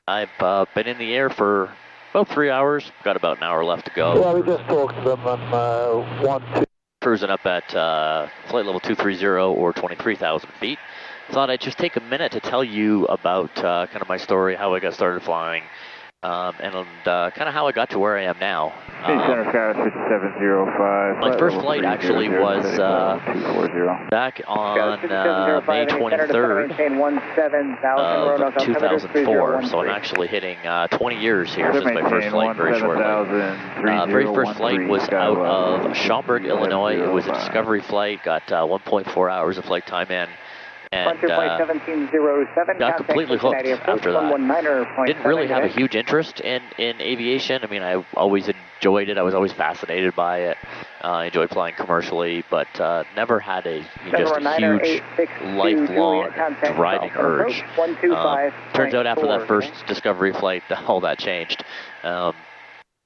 I've been in the air for about 3 hours. Got about an hour left to go. Yeah, we just talked to them on 1-2. Cruising up at flight level 230 or 23,000 feet. Thought I'd just take a minute to tell you about kind of my story, how I got started flying, and kind of how I got to where I am now. Center Sky 6705. My first flight actually was back on May 23rd of 2004, so I'm actually hitting 20 years here since my first flight very shortly. Very first flight was out of Schaumburg, Illinois. It was a discovery flight, got 1.4 hours of flight time in. And got completely hooked after that. Didn't really have a huge interest in aviation. I mean, I always enjoyed it. I was always fascinated by it. I enjoyed flying commercially, but never had just a huge, lifelong driving urge. Turns out after that first discovery flight, all that changed.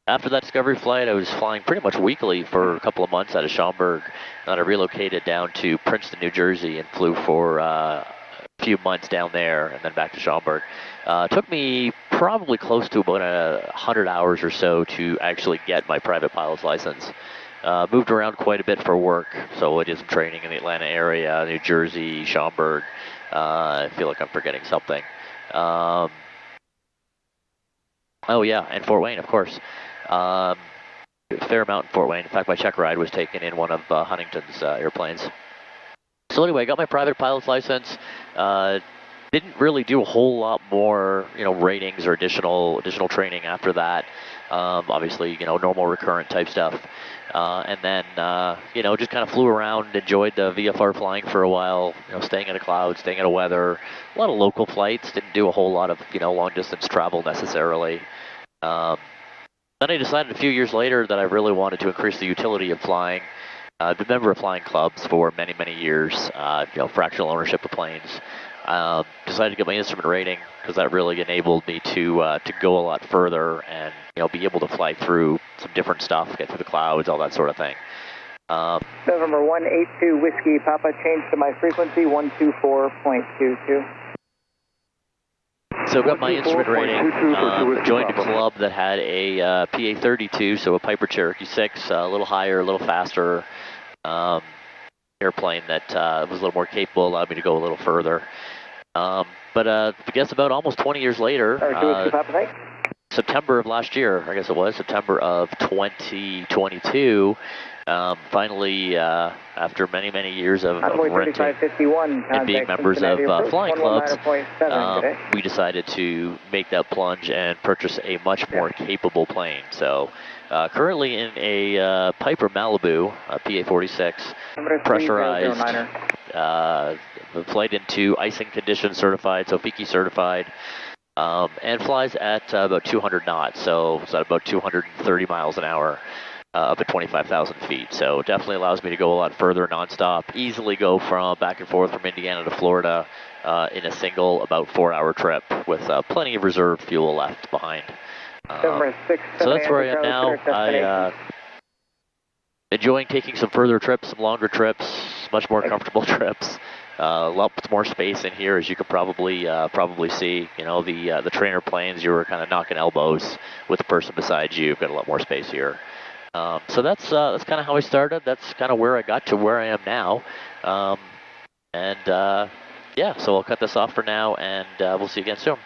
After that discovery flight, I was flying pretty much weekly for a couple of months out of Schaumburg. Then I relocated down to Princeton, New Jersey, and flew for a few months down there and then back to Schaumburg. Took me probably close to about 100 hours or so to actually get my private pilot's license. Moved around quite a bit for work, so I did some training in the Atlanta area, New Jersey, Schaumburg. I feel like I'm forgetting something. Oh yeah, and Fort Wayne, of course. Fair amount in Fort Wayne. In fact, my check ride was taken in one of Huntington's airplanes. So anyway, I got my private pilot's license. Didn't really do a whole lot more, ratings or additional training after that. Obviously, normal recurrent type stuff. And then, just kind of flew around, enjoyed the VFR flying for a while, staying in the clouds, staying in the weather. A lot of local flights, didn't do a whole lot of, long distance travel necessarily. Then I decided a few years later that I really wanted to increase the utility of flying. I've been a member of flying clubs for many, many years, fractional ownership of planes. Decided to get my instrument rating because that really enabled me to go a lot further and, be able to fly through some different stuff, get through the clouds, all that sort of thing. November 182 Whiskey Papa, change to my frequency 124.22. So I got my instrument rating, joined a club that had a PA-32, so a Piper Cherokee 6, a little higher, a little faster airplane that was a little more capable, allowed me to go a little further. But I guess about almost 20 years later, September of last year, I guess it was, September of 2022, finally, after many, many years of renting and being members of flying clubs, we decided to make that plunge and purchase a much more capable plane. So currently in a Piper Malibu, a PA-46, pressurized, flight into icing condition certified, so FIKI certified, and flies at about 200 knots, so it's at about 230 miles an hour. Up at 25,000 feet, so definitely allows me to go a lot further nonstop. Easily go from back and forth from Indiana to Florida in a single about 4-hour trip with plenty of reserve fuel left behind. So that's where I am now. I enjoying taking some further trips, some longer trips, much more comfortable trips. Lots more space in here, as you could probably see. The trainer planes, you were kind of knocking elbows with the person beside you. You've got a lot more space here. So that's kind of how I started. That's kind of where I got to where I am now. Yeah, so I'll cut this off for now, and we'll see you again soon.